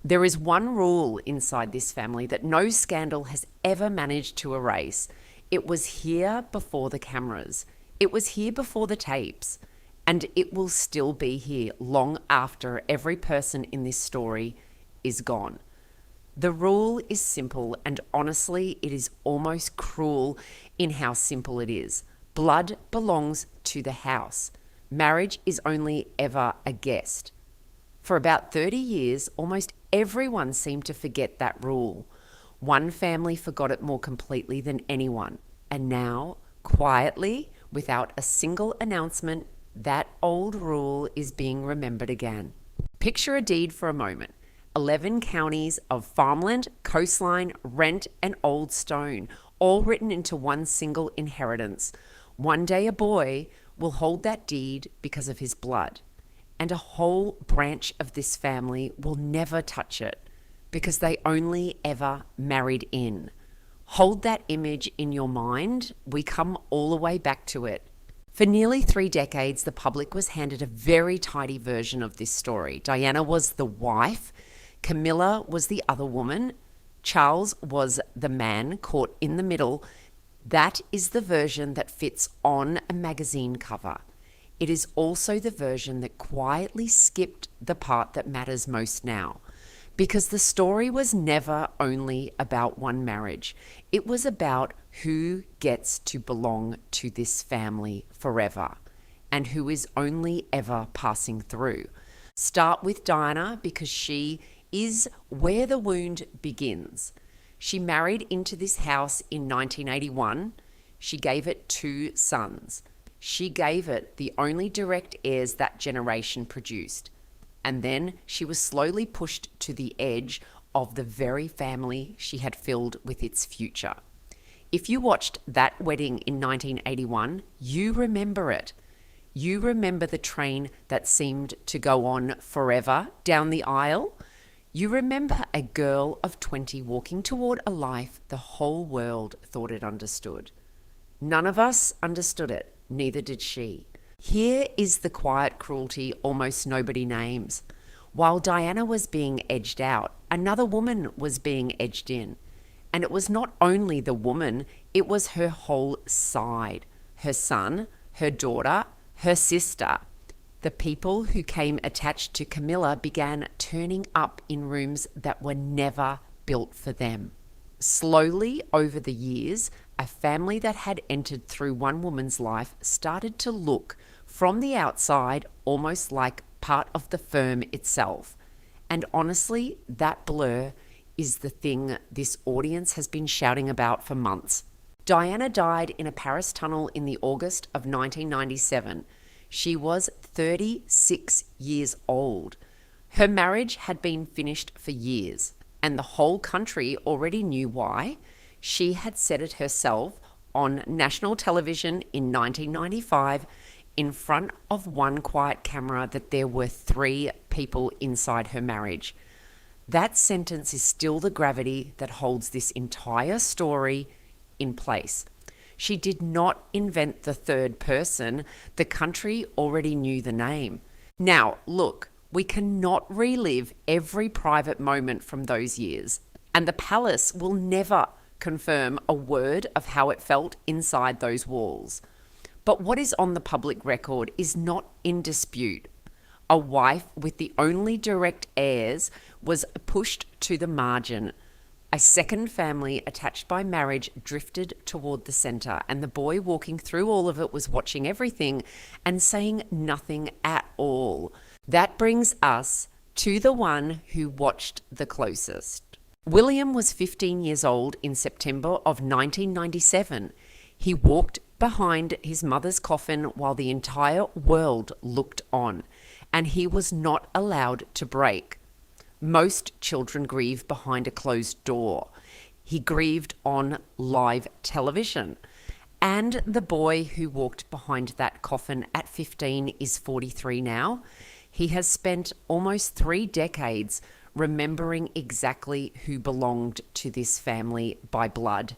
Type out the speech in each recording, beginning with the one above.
There is one rule inside this family that no scandal has ever managed to erase. It was here before the cameras. It was here before the tapes. And it will still be here long after every person in this story is gone. The rule is simple, and honestly, it is almost cruel in how simple it is. Blood belongs to the house. Marriage is only ever a guest. For about 30 years, almost everyone seemed to forget that rule. One family forgot it more completely than anyone. And now, quietly, without a single announcement, that old rule is being remembered again. Picture a deed for a moment. 11 counties of farmland, coastline, rent, and old stone, all written into one single inheritance. One day a boy will hold that deed because of his blood, and a whole branch of this family will never touch it because they only ever married in. Hold that image in your mind. We come all the way back to it. For nearly 3 decades, the public was handed a very tidy version of this story. Diana was the wife, Camilla was the other woman, Charles was the man caught in the middle. That is the version that fits on a magazine cover. It is also the version that quietly skipped the part that matters most now. Because the story was never only about one marriage. It was about who gets to belong to this family forever and who is only ever passing through. Start with Diana because she is where the wound begins. She married into this house in 1981. She gave it 2 sons. She gave it the only direct heirs that generation produced. And then she was slowly pushed to the edge of the very family she had filled with its future. If you watched that wedding in 1981, you remember it. You remember the train that seemed to go on forever down the aisle. You remember a girl of 20 walking toward a life the whole world thought it understood. None of us understood it, neither did she. Here is the quiet cruelty almost nobody names. While Diana was being edged out, another woman was being edged in. And it was not only the woman, it was her whole side. Her son, her daughter, her sister. The people who came attached to Camilla began turning up in rooms that were never built for them. Slowly, over the years, a family that had entered through one woman's life started to look from the outside almost like part of the firm itself. And honestly, that blur is the thing this audience has been shouting about for months. Diana died in a Paris tunnel in the August of 1997. She was 36 years old. Her marriage had been finished for years, and the whole country already knew why. She had said it herself on national television in 1995 in front of one quiet camera that there were 3 people inside her marriage. That sentence is still the gravity that holds this entire story in place. She did not invent the third person. The country already knew the name. Now, look, we cannot relive every private moment from those years, and the palace will never confirm a word of how it felt inside those walls. But what is on the public record is not in dispute. A wife with the only direct heirs was pushed to the margin. A second family attached by marriage drifted toward the center, and the boy walking through all of it was watching everything and saying nothing at all. That brings us to the one who watched the closest. William was 15 years old in September of 1997. He walked behind his mother's coffin while the entire world looked on, and he was not allowed to break. Most children grieve behind a closed door. He grieved on live television. And the boy who walked behind that coffin at 15 is 43 now. He has spent almost 3 decades remembering exactly who belonged to this family by blood.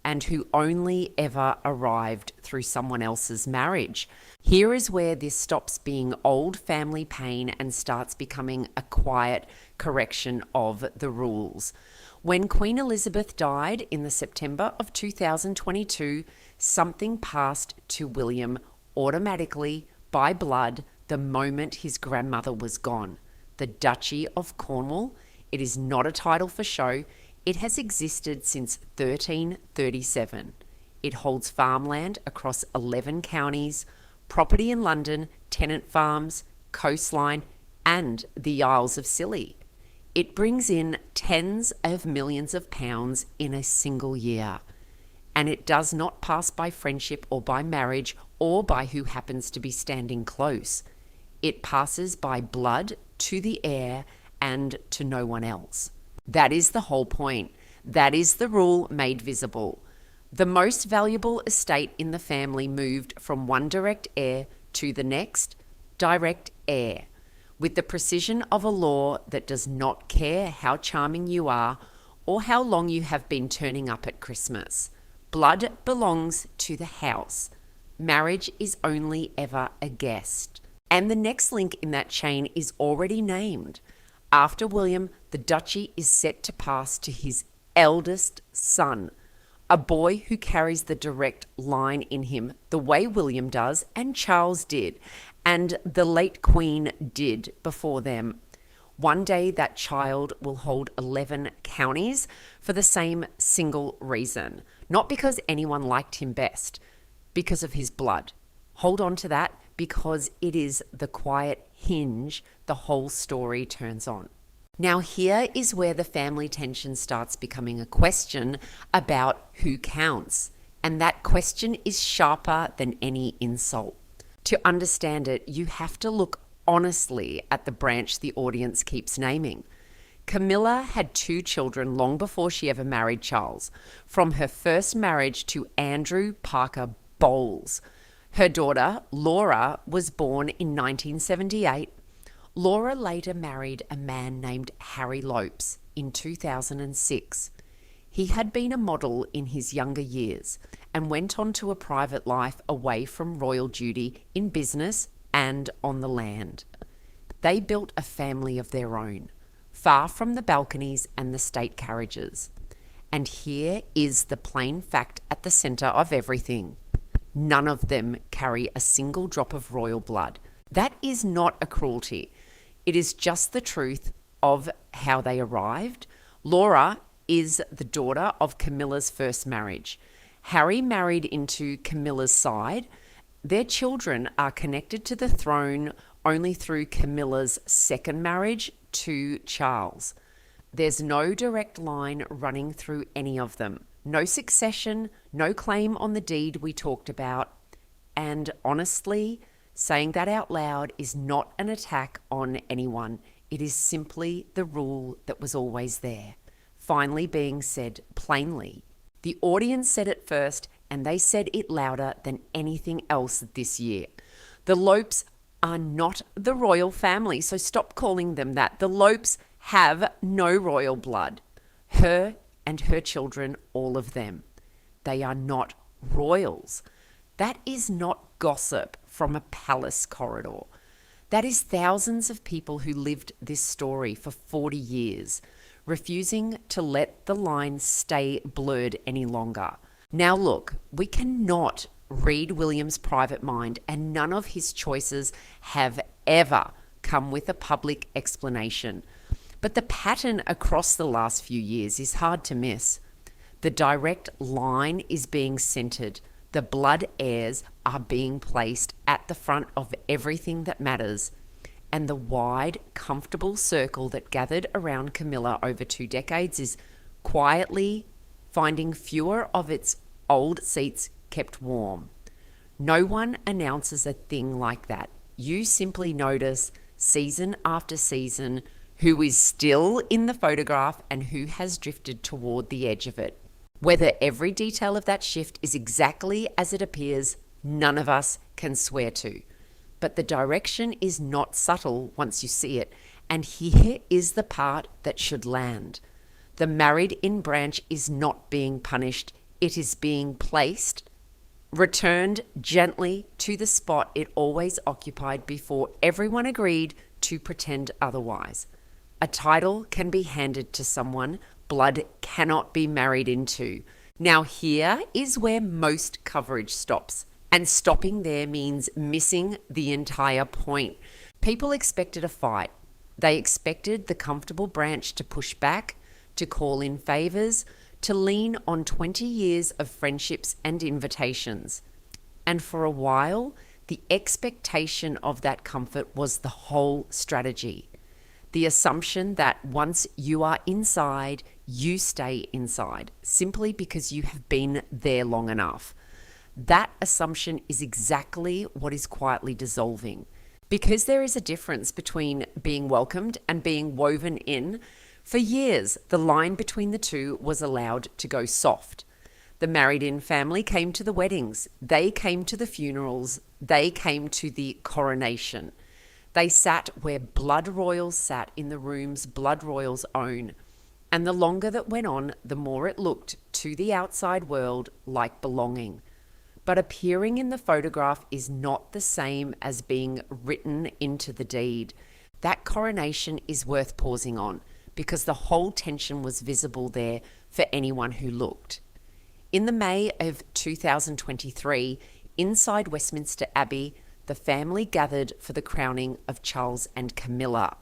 and who only ever arrived through someone else's marriage. Here is where this stops being old family pain and starts becoming a quiet correction of the rules. When Queen Elizabeth died in the September of 2022, something passed to William automatically by blood the moment his grandmother was gone. The Duchy of Cornwall. It is not a title for show. It has existed since 1337. It holds farmland across 11 counties, property in London, tenant farms, coastline, and the Isles of Scilly. It brings in tens of millions of pounds in a single year. And it does not pass by friendship or by marriage or by who happens to be standing close. It passes by blood to the heir and to no one else. That is the whole point. That is the rule made visible. The most valuable estate in the family moved from one direct heir to the next direct heir, with the precision of a law that does not care how charming you are or how long you have been turning up at Christmas. Blood belongs to the house. Marriage is only ever a guest. And the next link in that chain is already named. After William, the duchy is set to pass to his eldest son, a boy who carries the direct line in him the way William does and Charles did, and the late Queen did before them. One day that child will hold 11 counties for the same single reason, not because anyone liked him best, because of his blood. Hold on to that, because it is the quiet hinge the whole story turns on. Now here is where the family tension starts becoming a question about who counts, and that question is sharper than any insult. To understand it, you have to look honestly at the branch the audience keeps naming. Camilla had 2 children long before she ever married Charles, from her first marriage to Andrew Parker Bowles. Her daughter, Laura, was born in 1978. Laura later married a man named Harry Lopes in 2006. He had been a model in his younger years and went on to a private life away from royal duty in business and on the land. They built a family of their own, far from the balconies and the state carriages. And here is the plain fact at the centre of everything. None of them carry a single drop of royal blood. That is not a cruelty. It is just the truth of how they arrived. Laura is the daughter of Camilla's first marriage. Harry married into Camilla's side. Their children are connected to the throne only through Camilla's second marriage to Charles. There's no direct line running through any of them. No succession, no claim on the deed we talked about. And honestly, saying that out loud is not an attack on anyone. It is simply the rule that was always there, finally being said plainly. The audience said it first, and they said it louder than anything else this year. The Lopes are not the royal family, so stop calling them that. The Lopes have no royal blood. Her and her children, all of them. They are not royals. That is not gossip from a palace corridor. That is thousands of people who lived this story for 40 years, refusing to let the lines stay blurred any longer. Now look, we cannot read William's private mind, and none of his choices have ever come with a public explanation. But the pattern across the last few years is hard to miss. The direct line is being centered. The blood heirs are being placed at the front of everything that matters. And the wide, comfortable circle that gathered around Camilla over 2 decades is quietly finding fewer of its old seats kept warm. No one announces a thing like that. You simply notice, season after season, who is still in the photograph and who has drifted toward the edge of it. Whether every detail of that shift is exactly as it appears, none of us can swear to. But the direction is not subtle once you see it, and here is the part that should land. The married-in branch is not being punished, It is being placed, returned gently to the spot it always occupied before everyone agreed to pretend otherwise. A title can be handed to someone, blood cannot be married into. Now here is where most coverage stops. And stopping there means missing the entire point. People expected a fight. They expected the comfortable branch to push back, to call in favours, to lean on 20 years of friendships and invitations. And for a while, the expectation of that comfort was the whole strategy. The assumption that once you are inside, you stay inside, simply because you have been there long enough. That assumption is exactly what is quietly dissolving. Because there is a difference between being welcomed and being woven in, for years the line between the two was allowed to go soft. The married-in family came to the weddings, they came to the funerals, they came to the coronation. They sat where blood royals sat in the rooms blood royals own. And the longer that went on, the more it looked to the outside world like belonging. But appearing in the photograph is not the same as being written into the deed. That coronation is worth pausing on because the whole tension was visible there for anyone who looked. In the May of 2023, inside Westminster Abbey, the family gathered for the crowning of Charles and Camilla.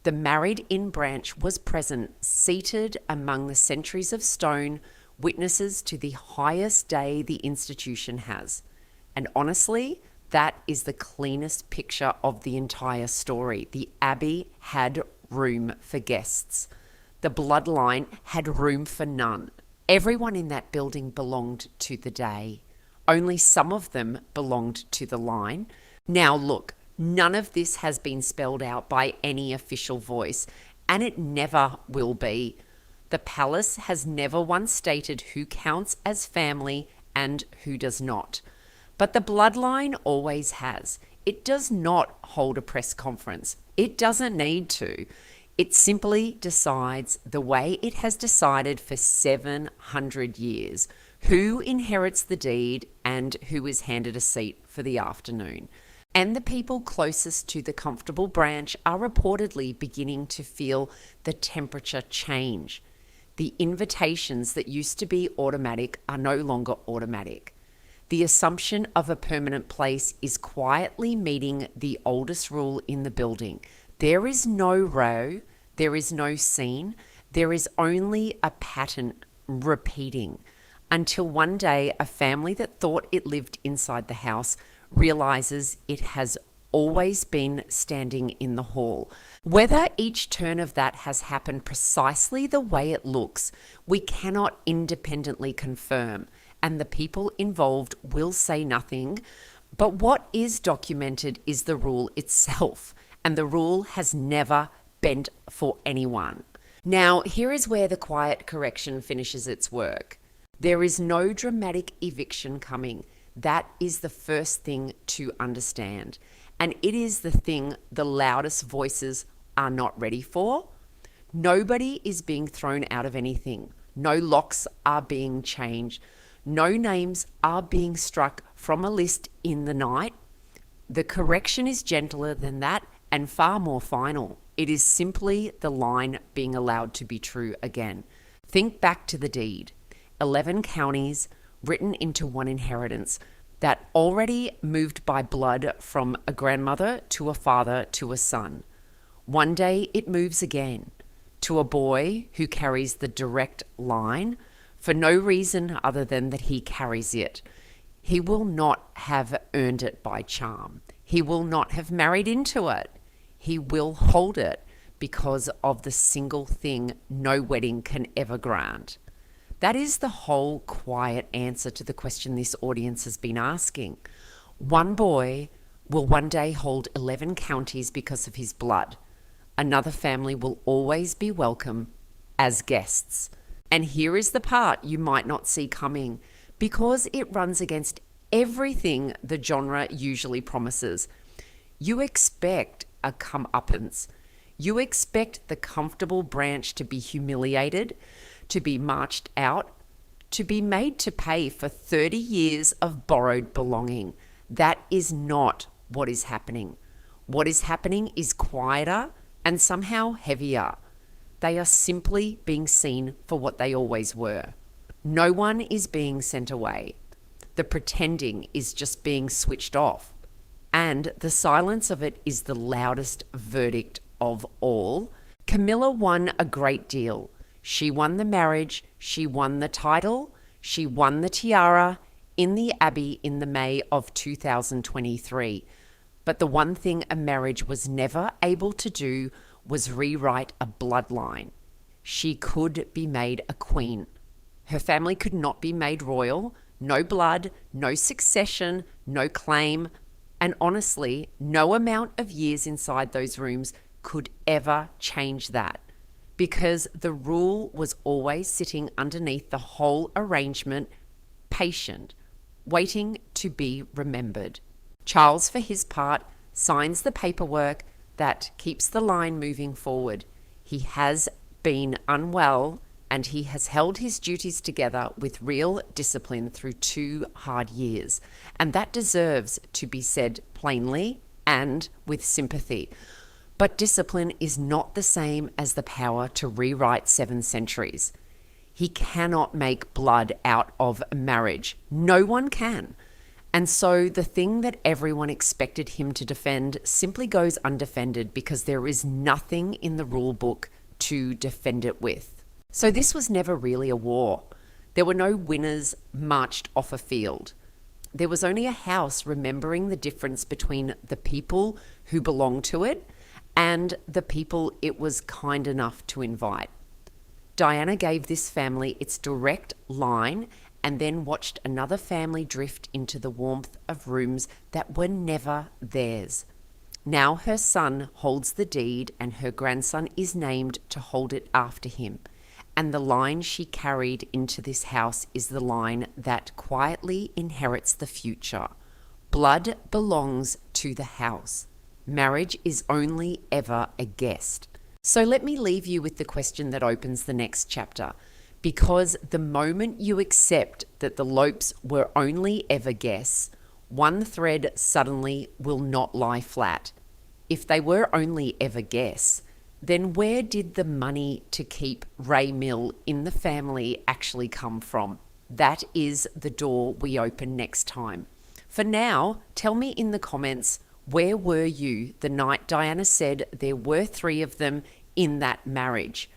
The married-in branch was present, seated among the centuries of stone, witnesses to the highest day the institution has. And honestly, that is the cleanest picture of the entire story. The Abbey had room for guests. The bloodline had room for none. Everyone in that building belonged to the day. Only some of them belonged to the line. Now look, none of this has been spelled out by any official voice, and it never will be. The palace has never once stated who counts as family and who does not. But the bloodline always has. It does not hold a press conference. It doesn't need to. It simply decides the way it has decided for 700 years who inherits the deed and who is handed a seat for the afternoon. And the people closest to the comfortable branch are reportedly beginning to feel the temperature change. The invitations that used to be automatic are no longer automatic. The assumption of a permanent place is quietly meeting the oldest rule in the building. There is no row, there is no scene, there is only a pattern repeating until one day a family that thought it lived inside the house realizes it has always been standing in the hall. Whether each turn of that has happened precisely the way it looks, we cannot independently confirm, and the people involved will say nothing. But what is documented is the rule itself, and the rule has never bent for anyone. Now, here is where the quiet correction finishes its work. There is no dramatic eviction coming. That is the first thing to understand. And it is the thing the loudest voices are not ready for. Nobody is being thrown out of anything. No locks are being changed. No names are being struck from a list in the night. The correction is gentler than that and far more final. It is simply the line being allowed to be true again. Think back to the deed. 11 counties written into one inheritance that already moved by blood from a grandmother to a father to a son. One day it moves again to a boy who carries the direct line for no reason other than that he carries it. He will not have earned it by charm. He will not have married into it. He will hold it because of the single thing no wedding can ever grant. That is the whole quiet answer to the question this audience has been asking. One boy will one day hold 11 counties because of his blood. Another family will always be welcome as guests. And here is the part you might not see coming because it runs against everything the genre usually promises. You expect a comeuppance. You expect the comfortable branch to be humiliated, to be marched out, to be made to pay for 30 years of borrowed belonging. That is not what is happening. What is happening is quieter and somehow heavier. They are simply being seen for what they always were. No one is being sent away. The pretending is just being switched off. And the silence of it is the loudest verdict of all. Camilla won a great deal. She won the marriage, she won the title, she won the tiara in the Abbey in the May of 2023. But the one thing a marriage was never able to do was rewrite a bloodline. She could be made a queen. Her family could not be made royal. No blood, no succession, no claim. And honestly, no amount of years inside those rooms could ever change that, because the rule was always sitting underneath the whole arrangement, patient, waiting to be remembered. Charles, for his part, signs the paperwork that keeps the line moving forward. He has been unwell and he has held his duties together with real discipline through 2 hard years. And that deserves to be said plainly and with sympathy. But discipline is not the same as the power to rewrite 7 centuries. He cannot make blood out of a marriage. No one can. And so the thing that everyone expected him to defend simply goes undefended because there is nothing in the rule book to defend it with. So this was never really a war. There were no winners marched off a field. There was only a house remembering the difference between the people who belonged to it and the people it was kind enough to invite. Diana gave this family its direct line and then watched another family drift into the warmth of rooms that were never theirs. Now her son holds the deed and her grandson is named to hold it after him. And the line she carried into this house is the line that quietly inherits the future. Blood belongs to the house. Marriage is only ever a guest. So let me leave you with the question that opens the next chapter. Because the moment you accept that the Lopes were only ever guests, one thread suddenly will not lie flat. If they were only ever guests, then where did the money to keep Ray Mill in the family actually come from? That is the door we open next time. For now, tell me in the comments, where were you the night Diana said there were 3 of them in that marriage?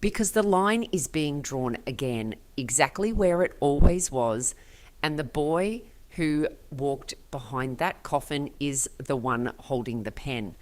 Because the line is being drawn again, exactly where it always was, and the boy who walked behind that coffin is the one holding the pen.